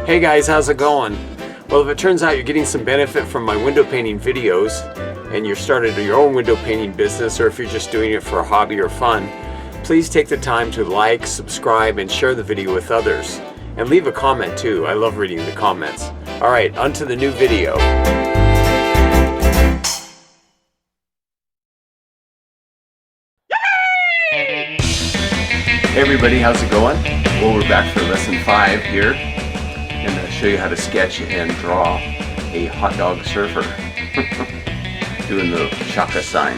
Hey guys, how's it going? Well, if it turns out you're getting some benefit from my window painting videos and you're starting your own window painting business, or if you're just doing it for a hobby or fun, please take the time to like, subscribe, and share the video with others. And leave a comment too. I love reading the comments. Alright, on to the new video. Hey everybody, how's it going? Well, we're back for lesson 5 here. I'm going to show you how to sketch and draw a hot dog surfer. Doing the shaka sign.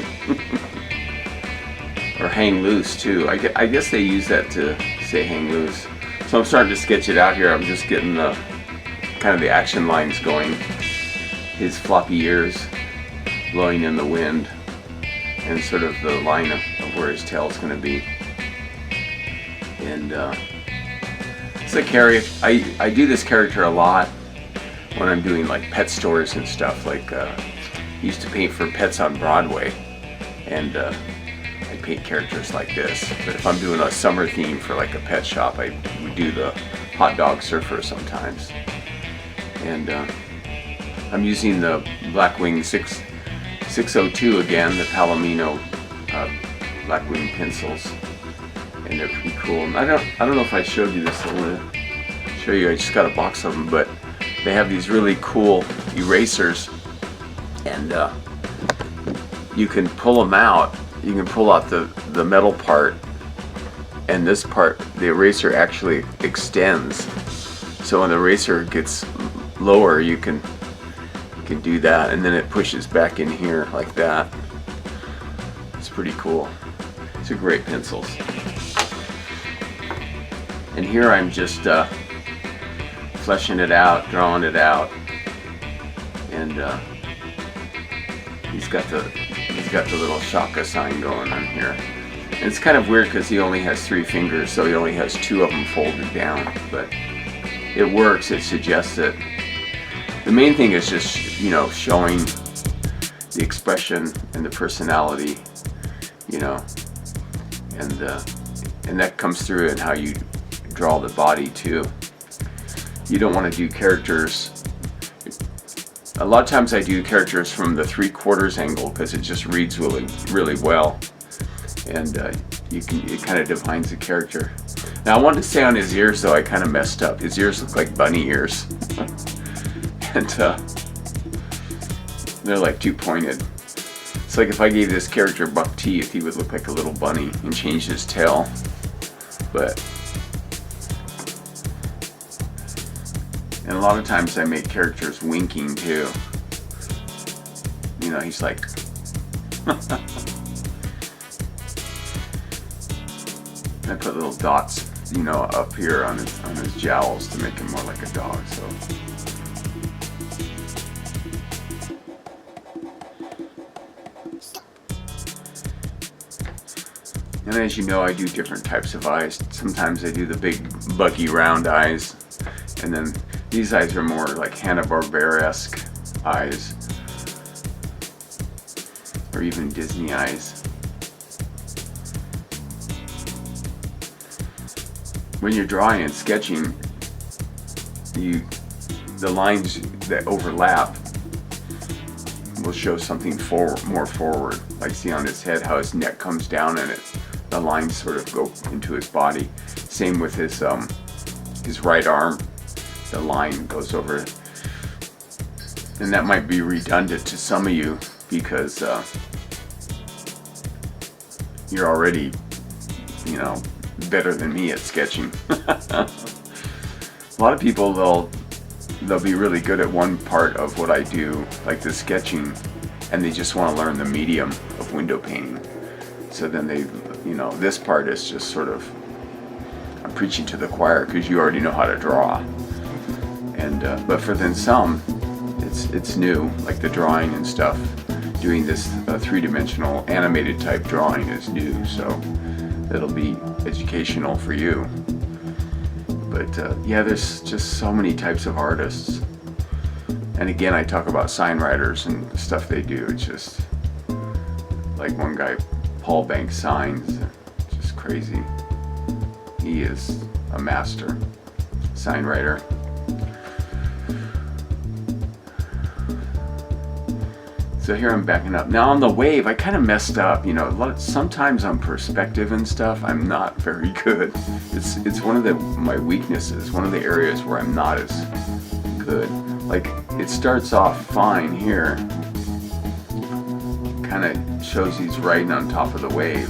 Or hang loose too. I guess they use that to say hang loose. So I'm starting to sketch it out here. I'm just getting the kind of the action lines going. His floppy ears blowing in the wind, and sort of the line of where his tail is going to be. And it's a character. I do this character a lot when I'm doing like pet stores and stuff. Like I used to paint for Pets on Broadway, and I paint characters like this. But if I'm doing a summer theme for like a pet shop, we do the hot dog surfer sometimes. And I'm using the Blackwing 602 again, the Palomino Blackwing pencils. And they're pretty cool. And I don't know if I showed you this. I'm gonna show you. I just got a box of them, but they have these really cool erasers, and you can pull them out. You can pull out the metal part, and this part, the eraser actually extends. So when the eraser gets lower, you can do that, and then it pushes back in here like that. It's pretty cool. It's a great pencils. And here I'm just fleshing it out, drawing it out, and he's got the little shaka sign going on here. And it's kind of weird because he only has 3 fingers, so he only has 2 of them folded down. But it works. It suggests it. The main thing is just, you know, showing the expression and the personality, you know, and that comes through in how you draw the body too. You don't want to do characters. A lot of times I do characters from the 3/4 angle because it just reads really well, and it kind of defines the character. Now I wanted to say on his ears though, I kind of messed up. His ears look like bunny ears, and they're like too pointed. It's like if I gave this character buck teeth, he would look like a little bunny, and change his tail. But and a lot of times I make characters winking too. You know, he's like I put little dots, you know, up here on his jowls to make him more like a dog. So and as you know, I do different types of eyes. Sometimes I do the big buggy round eyes, and then these eyes are more like Hanna-Barbera-esque eyes, or even Disney eyes. When you're drawing and sketching, the lines that overlap will show something more forward. Like see on his head how his neck comes down, and the lines sort of go into his body. Same with his right arm. The line goes over it. And that might be redundant to some of you because you're already, you know, better than me at sketching. A lot of people, they'll be really good at one part of what I do, like the sketching, and they just want to learn the medium of window painting. So then they, you know, this part is just sort of, I'm preaching to the choir because you already know how to draw. And but for then some, it's new, like the drawing and stuff. Doing this 3-dimensional animated type drawing is new, so it'll be educational for you. But yeah, there's just so many types of artists. And again, I talk about sign writers and the stuff they do. It's just like one guy, Paul Banks Signs, just crazy. He is a master sign writer. So here I'm backing up. Now on the wave, I kind of messed up. You know, sometimes on perspective and stuff, I'm not very good. It's one of my weaknesses, one of the areas where I'm not as good. Like, it starts off fine here. Kind of shows he's riding on top of the wave.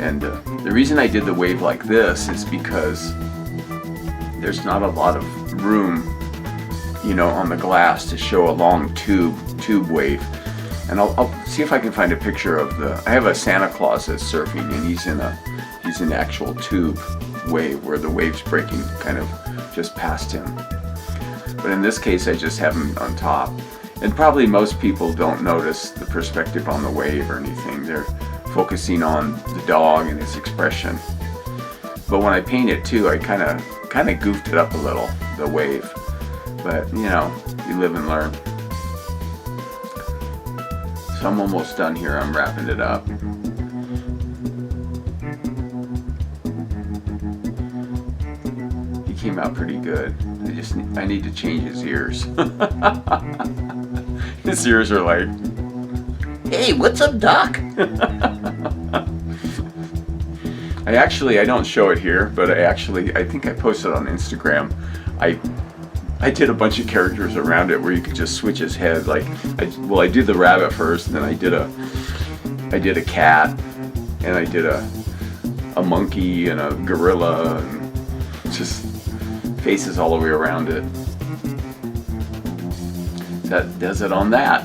And the reason I did the wave like this is because there's not a lot of room, you know, on the glass to show a long tube wave. And I'll see if I can find a picture of I have a Santa Claus that's surfing, and he's in an actual tube wave where the wave's breaking kind of just past him. But in this case, I just have him on top. And probably most people don't notice the perspective on the wave or anything. They're focusing on the dog and his expression. But when I paint it too, I kind of goofed it up a little, the wave. But you know, you live and learn. So I'm almost done here. I'm wrapping it up. He came out pretty good. I need to change his ears. His ears are like, "Hey, what's up, Doc?" I don't show it here, but I think I posted on Instagram. I did a bunch of characters around it where you could just switch his head. Like, I did the rabbit first, and then I did a cat, and I did a monkey and a gorilla, and just faces all the way around it. That does it on that.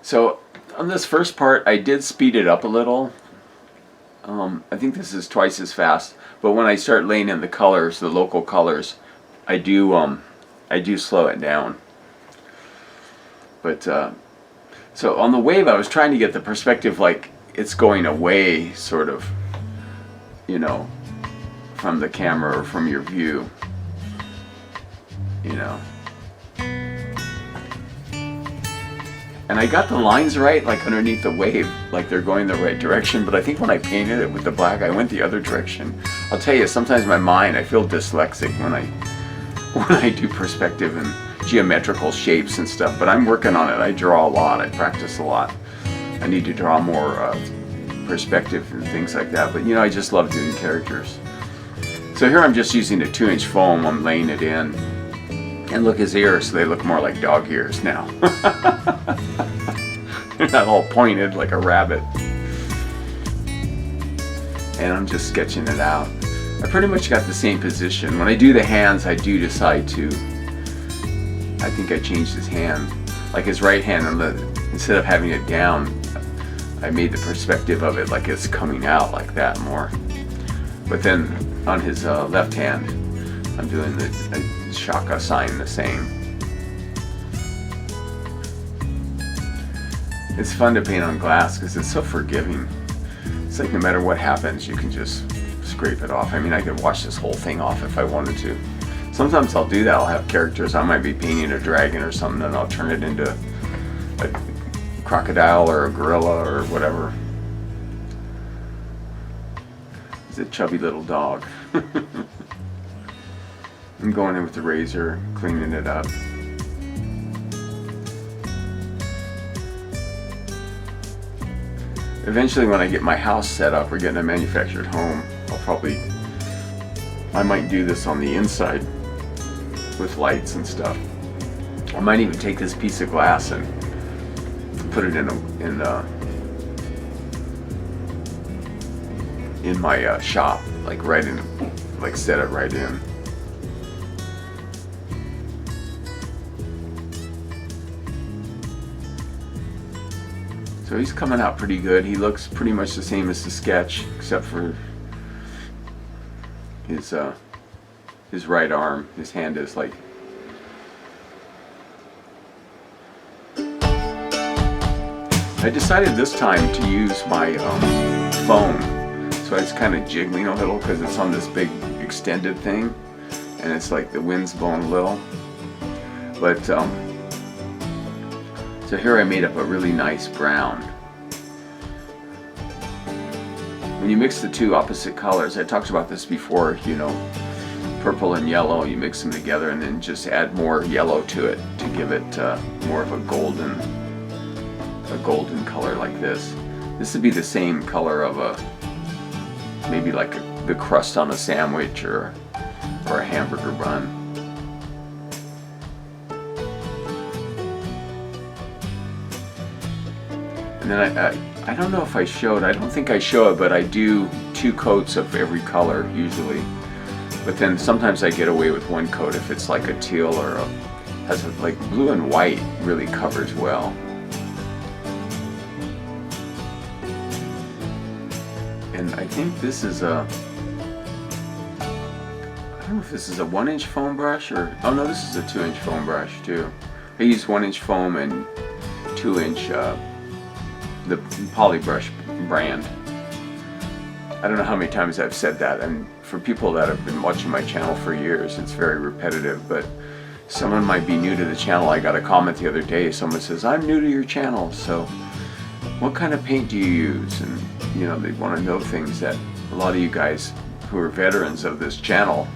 So on this first part, I did speed it up a little. I think this is twice as fast. But when I start laying in the colors, the local colors, I do slow it down. But so on the wave, I was trying to get the perspective like it's going away, sort of, you know, from the camera or from your view, you know. And I got the lines right, like underneath the wave, like they're going the right direction. But I think when I painted it with the black, I went the other direction. I'll tell you, sometimes my mind, I feel dyslexic when I do perspective and geometrical shapes and stuff. But I'm working on it. I draw a lot. I practice a lot. I need to draw more perspective and things like that. But you know, I just love doing characters. So here I'm just using a 2-inch foam. I'm laying it in. And look, his ears, they look more like dog ears now. They're not all pointed like a rabbit. And I'm just sketching it out. I pretty much got the same position. When I do the hands, I do decide to, I think I changed his hand. Like his right hand, instead of having it down, I made the perspective of it like it's coming out like that more. But then on his left hand, I'm doing the shaka sign the same. It's fun to paint on glass because it's so forgiving. It's like no matter what happens, you can just scrape it off. I mean, I could wash this whole thing off if I wanted to. Sometimes I'll do that. I'll have characters. I might be painting a dragon or something, and I'll turn it into a crocodile or a gorilla or whatever. It's a chubby little dog. I'm going in with the razor, cleaning it up. Eventually, when I get my house set up or getting a manufactured home, I might do this on the inside with lights and stuff. I might even take this piece of glass and put it in my shop, like right in, like set it right in. So he's coming out pretty good. He looks pretty much the same as the sketch, except for his right arm. His hand is like... I decided this time to use my phone. So it's kind of jiggling a little because it's on this big extended thing. And it's like the wind's blowing a little. But so here I made up a really nice brown. when you mix the two opposite colors, I talked about this before, you know, purple and yellow, you mix them together and then just add more yellow to it to give it more of a golden color like this. This would be the same color of maybe like the crust on a sandwich or a hamburger bun. And then I don't know if I showed, I don't think I show it, but I do 2 coats of every color usually. But then sometimes I get away with 1 coat if it's like a teal or has like blue and white really covers well. And I think this is I don't know if this is a 1-inch foam brush or, oh no, this is a 2-inch foam brush too. I use 1-inch foam and 2-inch the Polybrush brand. I don't know how many times I've said that, and for people that have been watching my channel for years, it's very repetitive, but someone might be new to the channel. I got a comment the other day, someone says, I'm new to your channel, so what kind of paint do you use? And you know, they want to know things that a lot of you guys who are veterans of this channel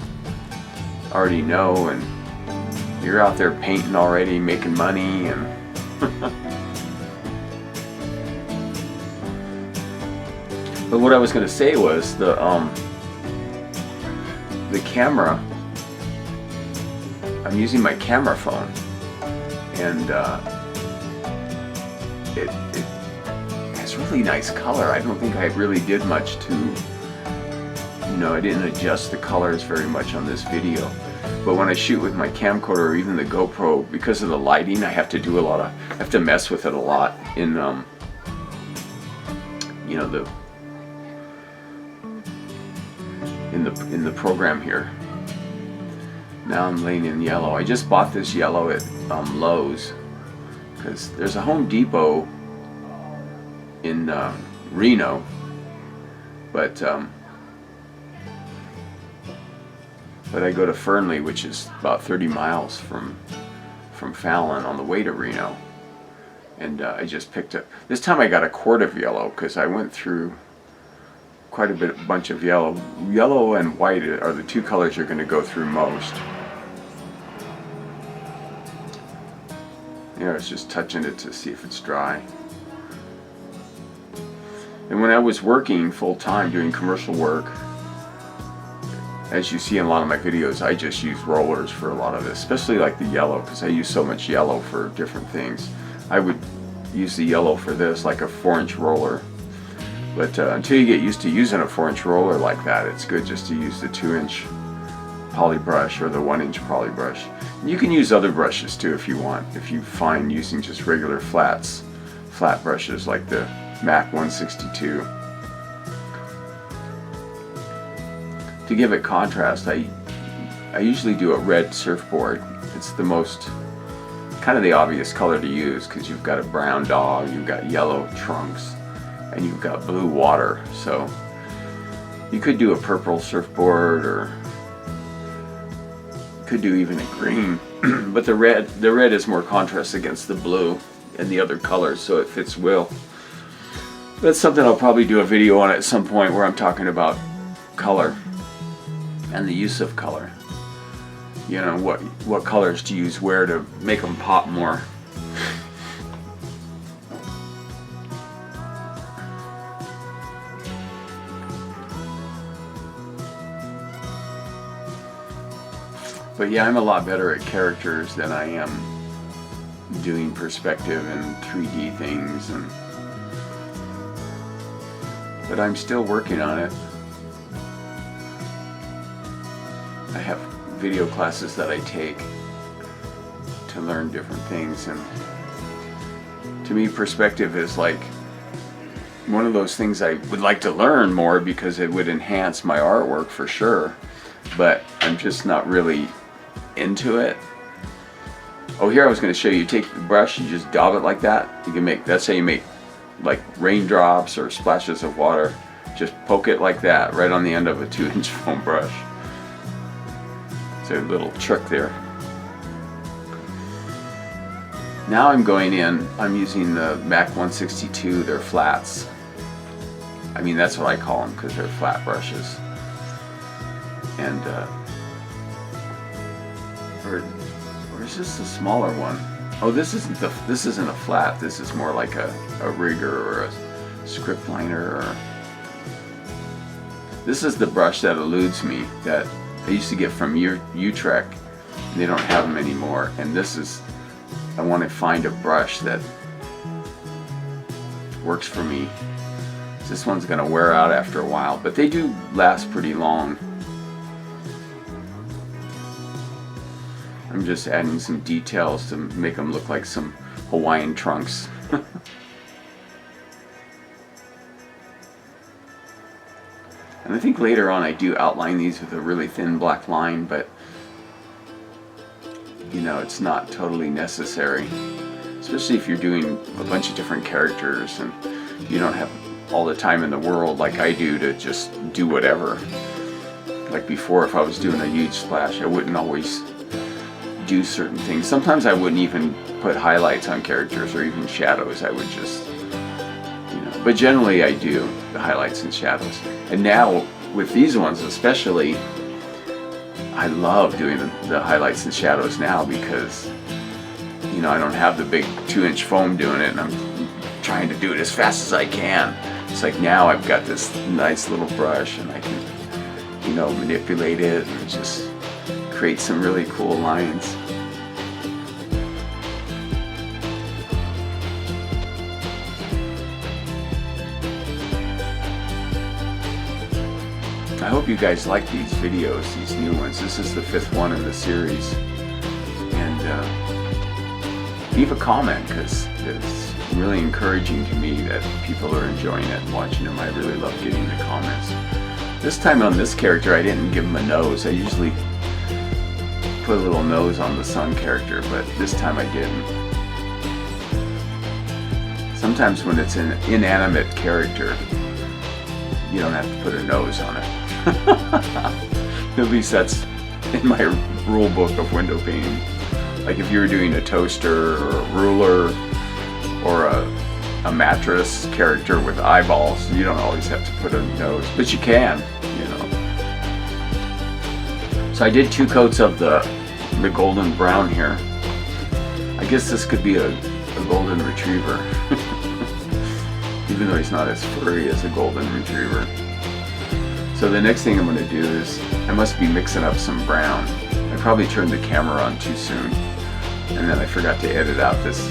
already know, and you're out there painting already, making money, and but what I was going to say was the camera. I'm using my camera phone, and it has really nice color. I don't think I really did much to, you know, I didn't adjust the colors very much on this video. But when I shoot with my camcorder or even the GoPro, because of the lighting, I have to do I have to mess with it a lot in, you know, in the program here. Now I'm laying in yellow. I just bought this yellow at Lowe's because there's a Home Depot in Reno, but I go to Fernley, which is about 30 miles from Fallon on the way to Reno, and I just picked up. This time I got a quart of yellow because I went through quite a bunch of yellow. Yellow and white are the 2 colors you're going to go through most. Yeah, I was just touching it to see if it's dry. And when I was working full-time doing commercial work, as you see in a lot of my videos, I just use rollers for a lot of this, especially like the yellow, because I use so much yellow for different things. I would use the yellow for this, like a 4-inch roller. But until you get used to using a 4-inch roller like that, it's good just to use the 2-inch poly brush or the 1-inch poly brush. And you can use other brushes too if you want, if you find using just regular flat brushes like the MAC 162. To give it contrast, I usually do a red surfboard. It's the most, kind of the obvious color to use because you've got a brown dog, you've got yellow trunks, and you've got blue water. So you could do a purple surfboard, or could do even a green, but the red is more contrast against the blue and the other colors, so it fits well. That's something I'll probably do a video on at some point, where I'm talking about color and the use of color. You know, what colors to use where to make them pop more. But yeah, I'm a lot better at characters than I am doing perspective and 3D things, but I'm still working on it. I have video classes that I take to learn different things, and to me perspective is like one of those things I would like to learn more because it would enhance my artwork for sure, but I'm just not really into it. Oh, here I was going to show you, take the brush, you just daub it like that. You can make, that's how you make like raindrops or splashes of water. Just poke it like that right on the end of a 2-inch foam brush. It's a little trick there. Now I'm going in, I'm using the MAC 162, they're flats. I mean, that's what I call them because they're flat brushes. And or is this a smaller one? Oh, this isn't a flat. This is more like a rigger or a script liner. Or this is the brush that eludes me that I used to get from Utrecht. They don't have them anymore. And this is, I want to find a brush that works for me. This one's going to wear out after a while, but they do last pretty long. I'm just adding some details to make them look like some Hawaiian trunks. And I think later on I do outline these with a really thin black line, but you know, it's not totally necessary. Especially if you're doing a bunch of different characters and you don't have all the time in the world like I do to just do whatever. Like before, if I was doing a huge splash, I wouldn't always do certain things. Sometimes I wouldn't even put highlights on characters or even shadows. I would just, you know, but generally I do the highlights and shadows. And now with these ones especially, I love doing the highlights and shadows now because, you know, I don't have the big 2-inch foam doing it and I'm trying to do it as fast as I can. It's like now I've got this nice little brush and I can, you know, manipulate it and just create some really cool lines. I hope you guys like these videos, these new ones. This is the 5th one in the series. And leave a comment because it's really encouraging to me that people are enjoying it and watching them. I really love getting the comments. This time on this character I didn't give him a nose. I usually put a little nose on the sun character, but this time I didn't. Sometimes when it's an inanimate character, you don't have to put a nose on it. At least that's in my rule book of window painting. Like if you were doing a toaster or a ruler or a mattress character with eyeballs, you don't always have to put a nose, but you can, you know. So I did 2 coats of the golden brown here. I guess this could be a golden retriever, even though he's not as furry as a golden retriever. So the next thing I'm going to do is, I must be mixing up some brown. I probably turned the camera on too soon, and then I forgot to edit out this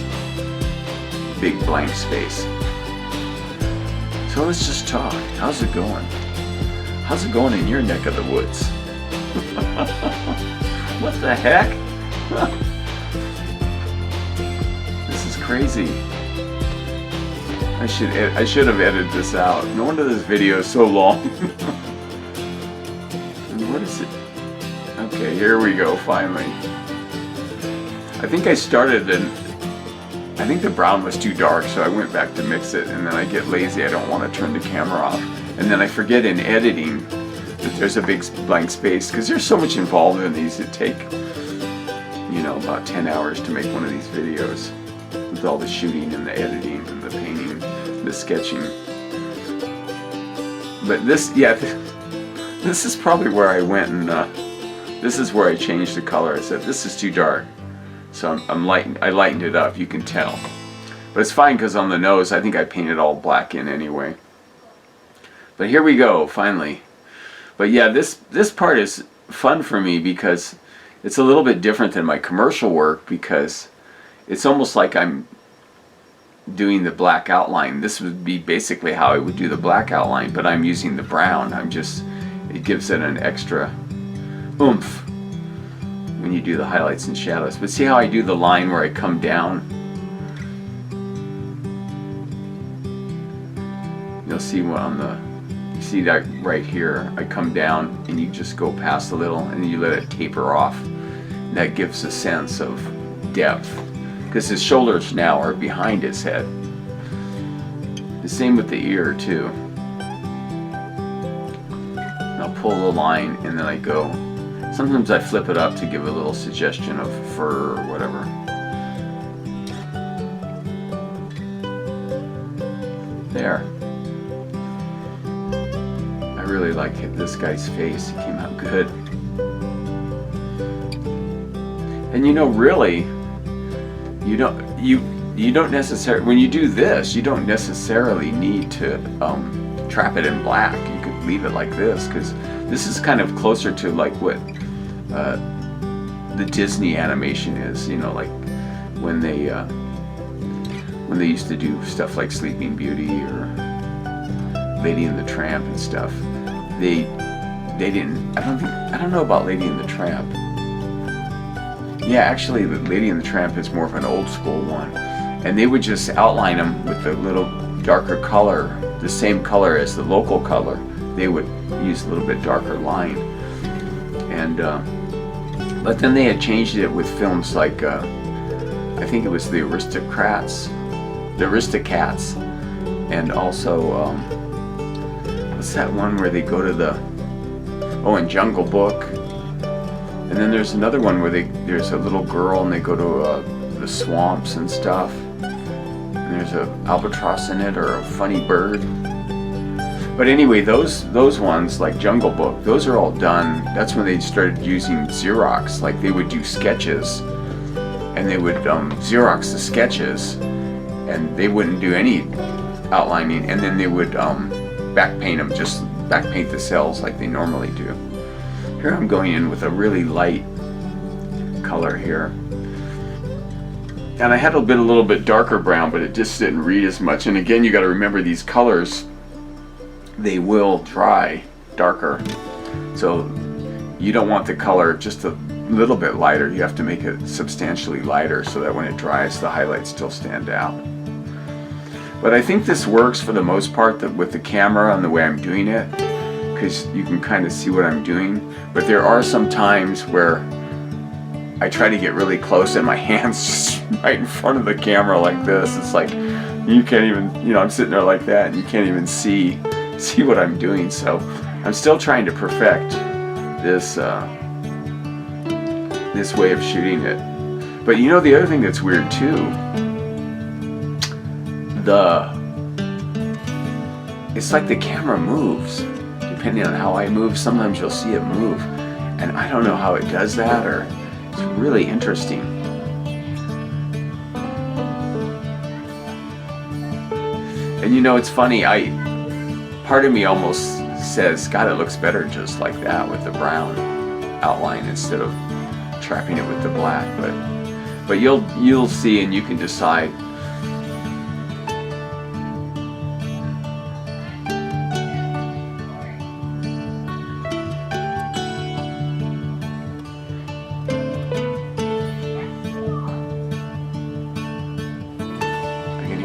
big blank space. So let's just talk. How's it going? How's it going in your neck of the woods? What the heck? This is crazy. I should have edited this out. No wonder this video is so long. What is it? Okay, here we go, finally. I think I started and I think the brown was too dark, so I went back to mix it, and then I get lazy. I don't want to turn the camera off. And then I forget in editing that there's a big blank space, because there's so much involved in these. It take, you know, about 10 hours to make one of these videos with all the shooting and the editing and the painting, the sketching. But this, yeah, this is probably where I went and this is where I changed the color. I said, this is too dark. So I lightened it up, you can tell. But it's fine because on the nose, I think I painted all black in anyway. But here we go, finally. But yeah, this part is fun for me because it's a little bit different than my commercial work, because it's almost like I'm doing the black outline. This would be basically how I would do the black outline, but I'm using the brown. It gives it an extra oomph when you do the highlights and shadows. But see how I do the line where I come down? You'll see what on the, you see that right here, I come down and you just go past a little and then you let it taper off. And that gives a sense of depth, because his shoulders now are behind his head. The same with the ear too. And I'll pull the line and then I go. Sometimes I flip it up to give a little suggestion of fur or whatever. There. really like this guy's face. He came out good. And you know, really, you don't necessarily, when you do this, you don't necessarily need to trap it in black. You could leave it like this, because this is kind of closer to like what the Disney animation is. You know, like when they used to do stuff like Sleeping Beauty or Lady and the Tramp and stuff. They didn't. I don't know about Lady and the Tramp. Yeah, actually, the Lady and the Tramp is more of an old school one, and they would just outline them with a little darker color, the same color as the local color. They would use a little bit darker line, and but then they had changed it with films like I think it was the Aristocats, and also what's that one where they go to the in Jungle Book. And then there's another one where there's a little girl and they go to the swamps and stuff. And there's a albatross in it, or a funny bird. But anyway, those ones like Jungle Book, those are all done. That's when they started using Xerox. Like they would do sketches, and they would Xerox the sketches, and they wouldn't do any outlining. And then they would back paint them, just back paint the cells like they normally do. Here I'm going in with a really light color here. And I had a little bit darker brown, but it just didn't read as much. And again, you got to remember these colors, they will dry darker. So you don't want the color just a little bit lighter. You have to make it substantially lighter so that when it dries, the highlights still stand out. But I think this works for the most part with the camera and the way I'm doing it, because you can kind of see what I'm doing. But there are some times where I try to get really close and my hand's just right in front of the camera like this. It's like you can't even, I'm sitting there like that and you can't even see what I'm doing. So I'm still trying to perfect this this way of shooting it. But the other thing that's weird too, it's like the camera moves. Depending on how I move, sometimes you'll see it move, and I don't know how it does that, or it's really interesting. And it's funny, part of me almost says, God, it looks better just like that with the brown outline instead of trapping it with the black, but you'll see and you can decide.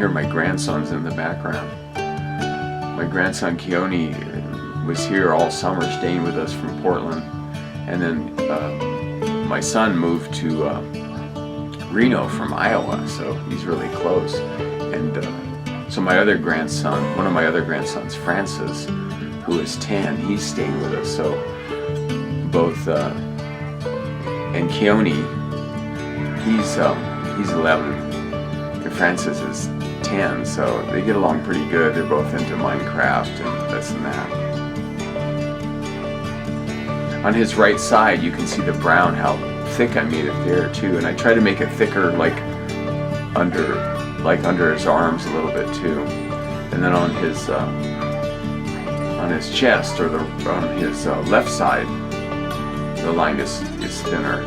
Hear my grandsons in the background. My grandson Keone was here all summer staying with us from Portland, and then my son moved to Reno from Iowa, so he's really close. And so one of my other grandsons, Francis, who is 10, he's staying with us. So both and Keone, he's 11 and Francis is 10, so they get along pretty good. They're both into Minecraft and this and that. On his right side, you can see the brown, how thick I made it there too, and I try to make it thicker, like under his arms a little bit too. And then on his chest, or on his left side, the line is thinner.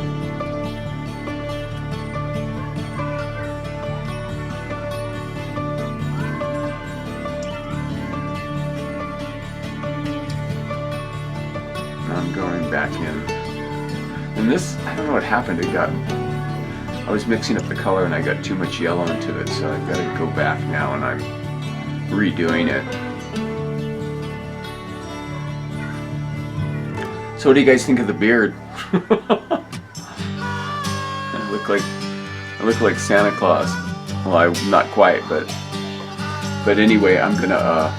I'm going back in. And this, I don't know what happened. I was mixing up the color and I got too much yellow into it, so I've got to go back now and I'm redoing it. So what do you guys think of the beard? I look like Santa Claus. Well, I'm not quite, but anyway, I'm gonna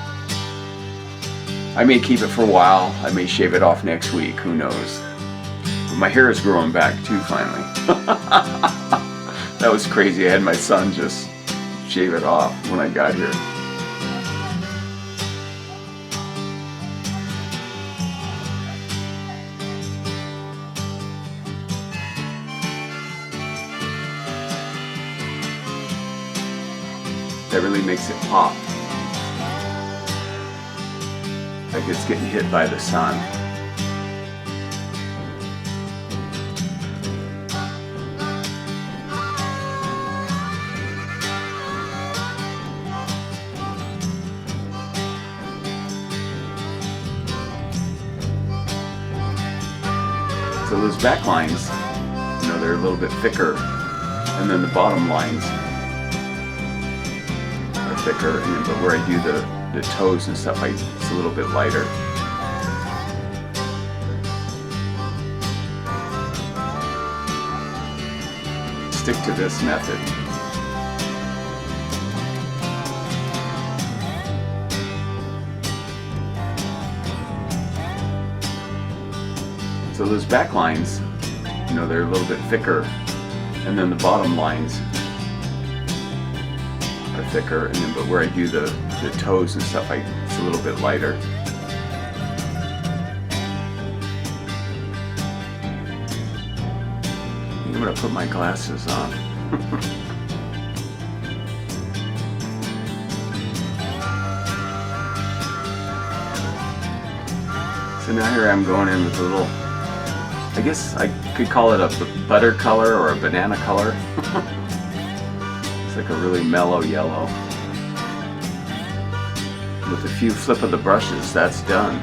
I may keep it for a while. I may shave it off next week. Who knows? But my hair is growing back too, finally. That was crazy. I had my son just shave it off when I got here. that really makes it pop. Like it's getting hit by the sun. So those back lines, you know, they're a little bit thicker, and then the bottom lines are thicker, and but where I do the toes and stuff, it's a little bit lighter. Stick to this method. So those back lines, you know, they're a little bit thicker, and then the bottom lines are thicker, and then but where I do the toes and stuff, it's a little bit lighter. I'm gonna put my glasses on. So now here I'm going in with a little, I guess I could call it a butter color or a banana color. It's like a really mellow yellow. With a few flip of the brushes, that's done.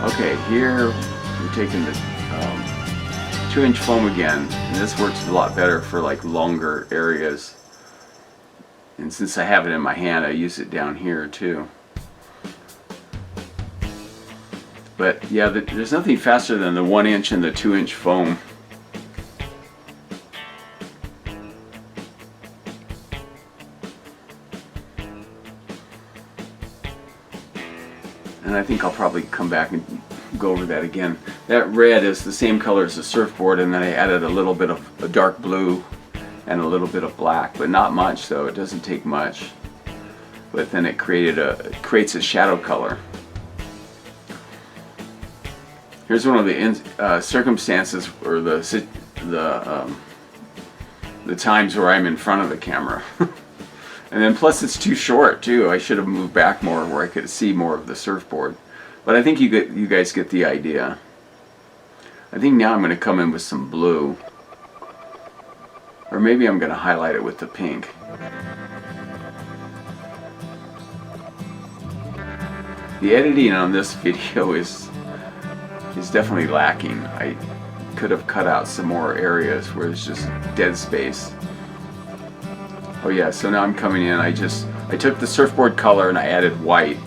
Okay, here we're taking the 2-inch foam again, and this works a lot better for like longer areas. And since I have it in my hand, I use it down here too. But yeah, there's nothing faster than the 1-inch and the 2-inch foam. And I think I'll probably come back and go over that again. That red is the same color as the surfboard, and then I added a little bit of a dark blue and a little bit of black, but not much, so it doesn't take much. But then it creates a shadow color. Here's one of the circumstances, or the times where I'm in front of the camera. And then plus it's too short too. I should have moved back more where I could see more of the surfboard. But I think you guys get the idea. I think now I'm going to come in with some blue. Or maybe I'm going to highlight it with the pink. The editing on this video is definitely lacking. I could have cut out some more areas where it's just dead space. Oh yeah, so now I'm coming in, I took the surfboard color and I added white.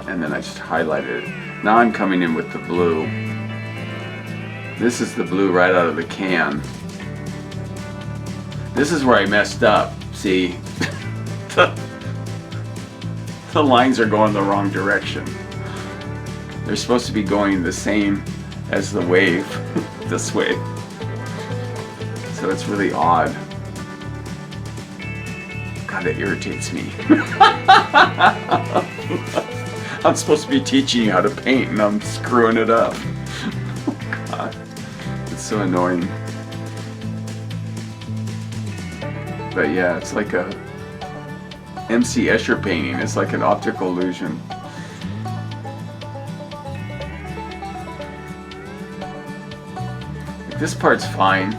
And then I just highlighted it. Now I'm coming in with the blue. This is the blue right out of the can. This is where I messed up. See, the lines are going the wrong direction. They're supposed to be going the same as the wave, this way. So it's really odd. God, that irritates me. I'm supposed to be teaching you how to paint and I'm screwing it up. Oh God, it's so annoying. But yeah, it's like a MC Escher painting. It's like an optical illusion. This part's fine,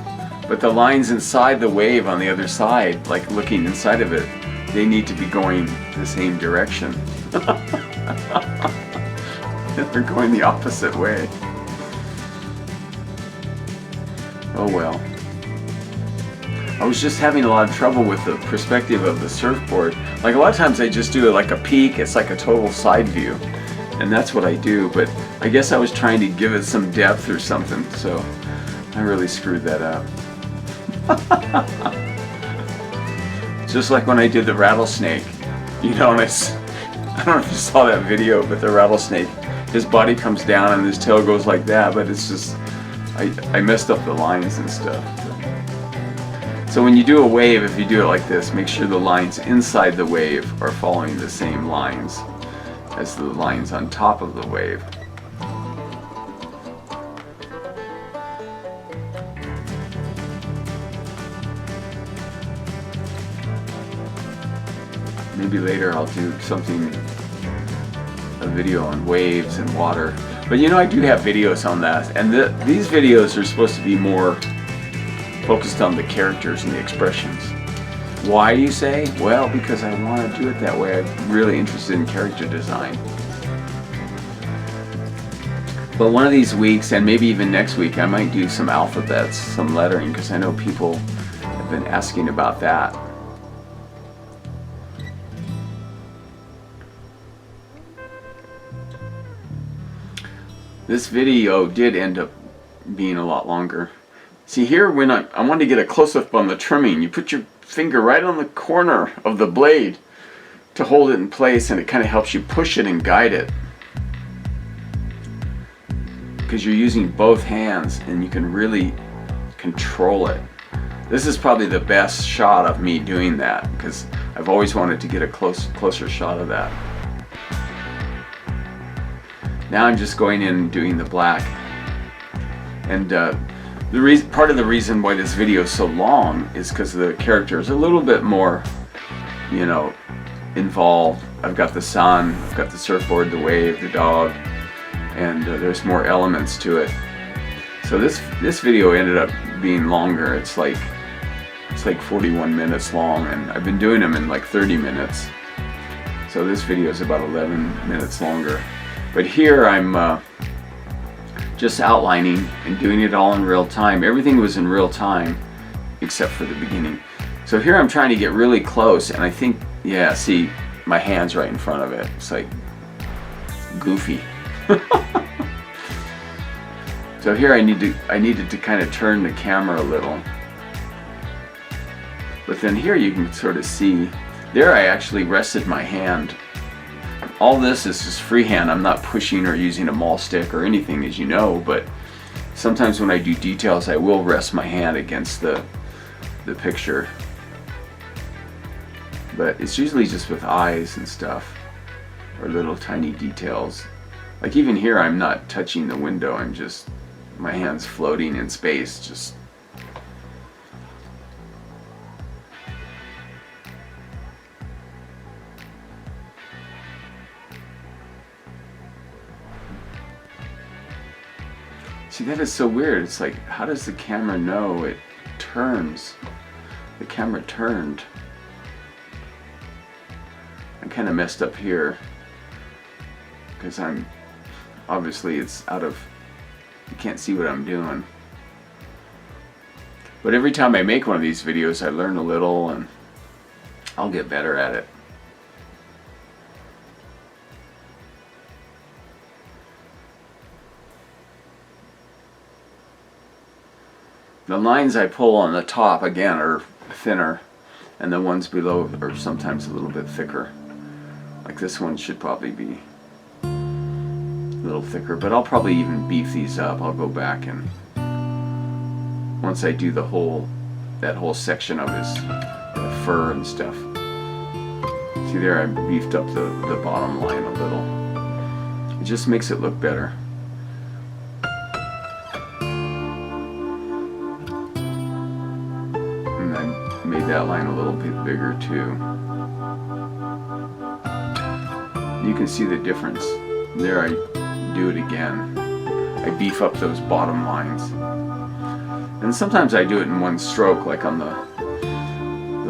but the lines inside the wave on the other side, like looking inside of it, they need to be going the same direction. They're going the opposite way. Oh well. I was just having a lot of trouble with the perspective of the surfboard. Like a lot of times I just do it like a peek, it's like a total side view. And that's what I do, but I guess I was trying to give it some depth or something, so I really screwed that up. Just like when I did the rattlesnake. You know, and I don't know if you saw that video, but the rattlesnake, his body comes down and his tail goes like that, but it's just, I messed up the lines and stuff. So when you do a wave, if you do it like this, make sure the lines inside the wave are following the same lines as the lines on top of the wave. Maybe later I'll do something, a video on waves and water. But you know, I do have videos on that, and these videos are supposed to be more focused on the characters and the expressions. Why, you say? Well, because I want to do it that way. I'm really interested in character design. But one of these weeks, and maybe even next week, I might do some alphabets, some lettering, because I know people have been asking about that. This video did end up being a lot longer. See here, when I want to get a close-up on the trimming, you put your finger right on the corner of the blade to hold it in place, and it kind of helps you push it and guide it. Because you're using both hands and you can really control it. This is probably the best shot of me doing that, because I've always wanted to get a closer shot of that. Now I'm just going in and doing the black. And part of the reason why this video is so long is because the character is a little bit more, you know, involved. I've got the sun, I've got the surfboard, the wave, the dog, and there's more elements to it. So this video ended up being longer. It's like 41 minutes long, and I've been doing them in like 30 minutes. So this video is about 11 minutes longer. But here I'm just outlining and doing it all in real time. Everything was in real time except for the beginning. So here I'm trying to get really close, and I think, yeah, see, my hand's right in front of it. It's like goofy. So here I needed to kind of turn the camera a little. But then here you can sort of see, there I actually rested my hand. All this is just freehand. I'm not pushing or using a maul stick or anything, as you know, but sometimes when I do details I will rest my hand against the picture. But it's usually just with eyes and stuff, or little tiny details. Like even here I'm not touching the window, I'm just, my hand's floating in space, just. See, that is so weird. It's like, how does the camera know it turns? The camera turned. I kind of messed up here because obviously it's out of, you can't see what I'm doing. But every time I make one of these videos I learn a little and I'll get better at it. The lines I pull on the top, again, are thinner, and the ones below are sometimes a little bit thicker. Like this one should probably be a little thicker, but I'll probably even beef these up. I'll go back and, once I do that whole section of his fur and stuff. See there, I beefed up the bottom line a little. It just makes it look better. Made that line a little bit bigger too. You can see the difference. There I do it again. I beef up those bottom lines. And sometimes I do it in one stroke, like on the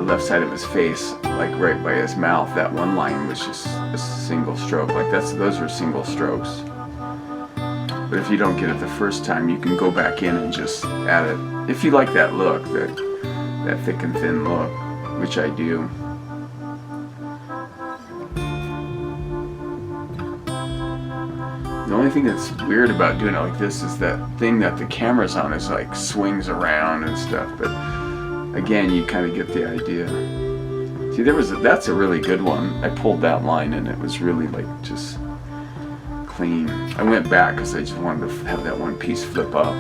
left side of his face, like right by his mouth. That one line was just a single stroke. Like those are single strokes. But if you don't get it the first time, you can go back in and just add it. If you like that look, that thick and thin look, which I do. The only thing that's weird about doing it like this is that thing that the camera's on is like swings around and stuff, but again, you kind of get the idea. See, that's a really good one. I pulled that line and it was really like just clean. I went back because I just wanted to have that one piece flip up.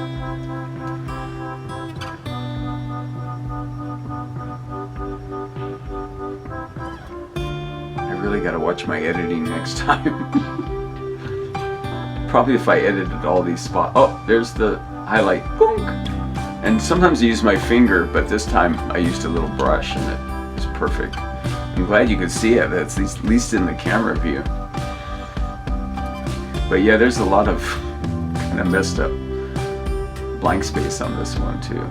Really got to watch my editing next time. Probably if I edited all these spots. Oh, there's the highlight. Boom. And sometimes I use my finger, but this time I used a little brush and it was perfect. And I'm glad you could see it. That's at least in the camera view. But yeah, there's a lot of kind of messed up blank space on this one too.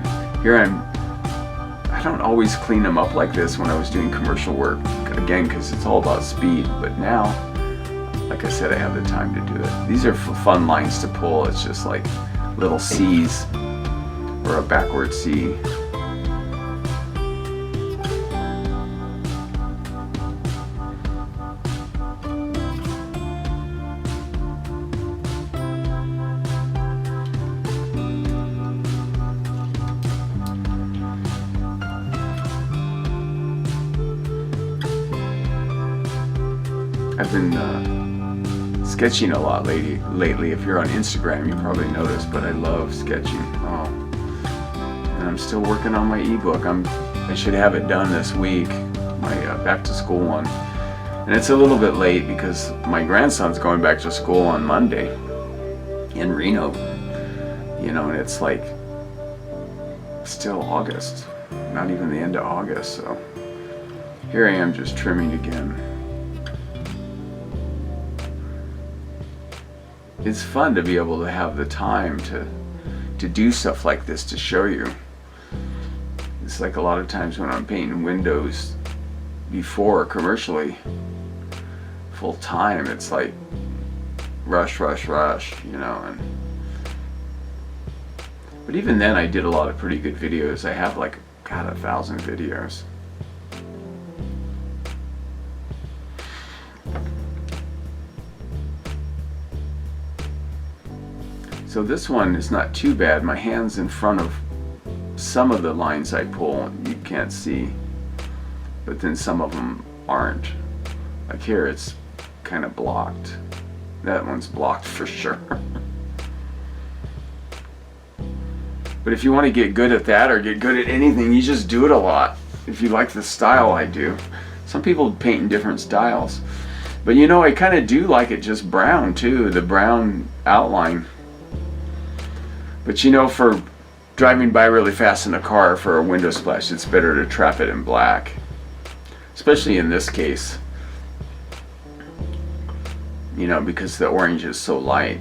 Here I don't always clean them up like this when I was doing commercial work, again, because it's all about speed. But now, like I said, I have the time to do it. These are fun lines to pull. It's just like little C's or a backward C. I've been sketching a lot lately. If you're on Instagram, you probably noticed, but I love sketching. Oh, and I'm still working on my ebook. I should have it done this week, my back to school one. And it's a little bit late because my grandson's going back to school on Monday in Reno. You know, and it's like still August, not even the end of August. So here I am just trimming again. It's fun to be able to have the time to do stuff like this, to show you. It's like a lot of times when I'm painting windows before commercially, full time, it's like rush, you know. But even then I did a lot of pretty good videos. I have like, God, 1,000 videos. So this one is not too bad. My hand's in front of some of the lines I pull, you can't see, but then some of them aren't. Like here, it's kind of blocked. That one's blocked for sure. But if you want to get good at that or get good at anything, you just do it a lot. If you like the style I do. Some people paint in different styles. But you know, I kind of do like it just brown too, the brown outline. But you know, for driving by really fast in a car for a window splash, it's better to trap it in black. Especially in this case. You know, because the orange is so light.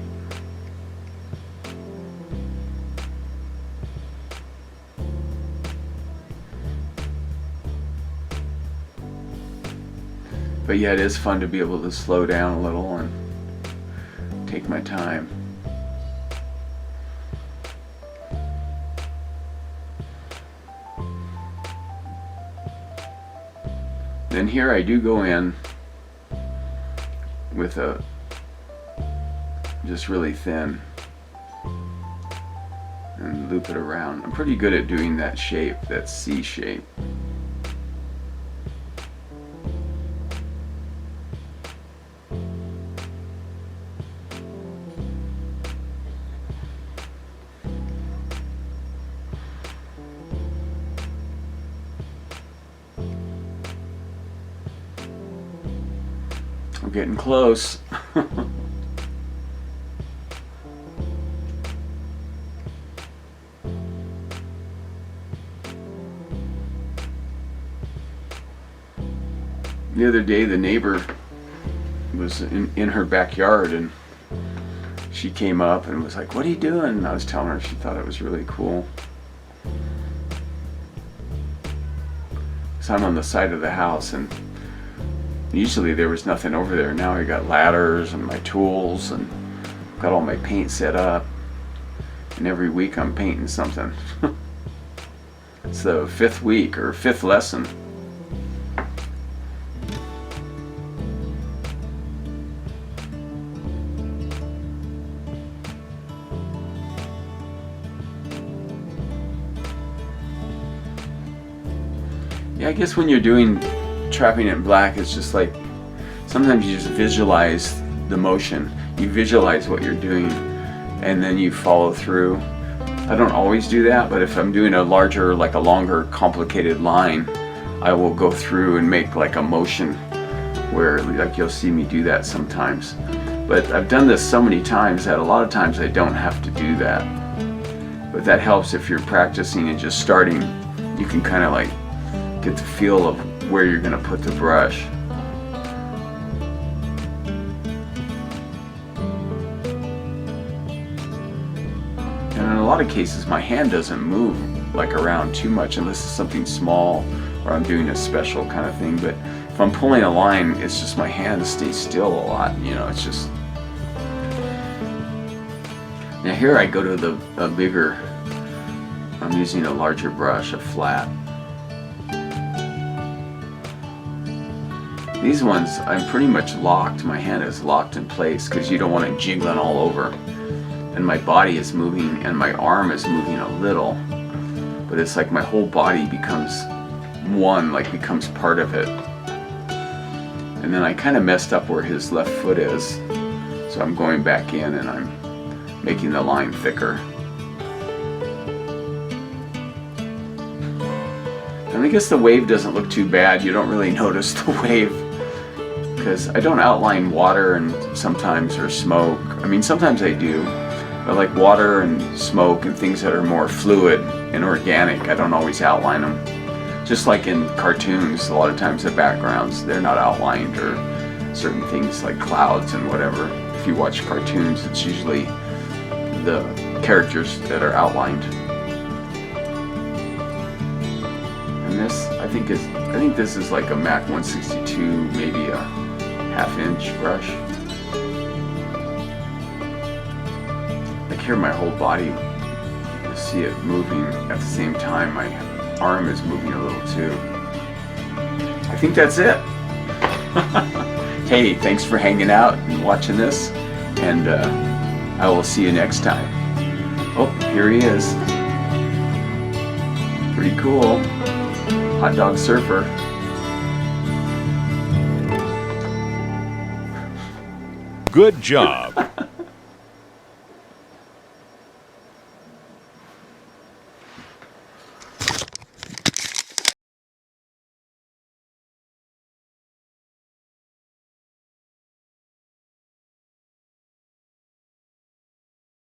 But yeah, it is fun to be able to slow down a little and take my time. Then here I do go in with a just really thin and loop it around. I'm pretty good at doing that shape, that C shape. I'm getting close. The other day the neighbor was in her backyard and she came up and was like, "What are you doing?" And I was telling her she thought it was really cool. So I'm on the side of the house and usually there was nothing over there. Now I got ladders and my tools and got all my paint set up. And every week I'm painting something. It's the 5th week or 5th lesson. Yeah, I guess when you're doing trapping in black, it's just like sometimes you just visualize the motion. You visualize what you're doing and then you follow through. I don't always do that, but if I'm doing a larger, like a longer, complicated line, I will go through and make like a motion where like you'll see me do that sometimes. But I've done this so many times that a lot of times I don't have to do that. But that helps if you're practicing and just starting. You can kind of like get the feel of where you're going to put the brush. And in a lot of cases, my hand doesn't move like around too much unless it's something small or I'm doing a special kind of thing. But if I'm pulling a line, it's just my hand stays still a lot. You know, it's just. Now here I go to a bigger. I'm using a larger brush, a flat. These ones, I'm pretty much locked. My hand is locked in place because you don't want it jiggling all over. And my body is moving and my arm is moving a little, but it's like my whole body becomes one, like becomes part of it. And then I kind of messed up where his left foot is, so I'm going back in and I'm making the line thicker. And I guess the wave doesn't look too bad. You don't really notice the wave because I don't outline water and sometimes or smoke. I mean, sometimes I do. But like water and smoke and things that are more fluid and organic, I don't always outline them. Just like in cartoons, a lot of times the backgrounds, they're not outlined, or certain things like clouds and whatever. If you watch cartoons, it's usually the characters that are outlined. And this, I think this is like a Mac 162, maybe a half-inch brush. Here my whole body, you see it moving at the same time. My arm is moving a little too. I think that's it. Hey, thanks for hanging out and watching this, and I will see you next time. Oh, here he is. Pretty cool. Hot dog surfer. Good job.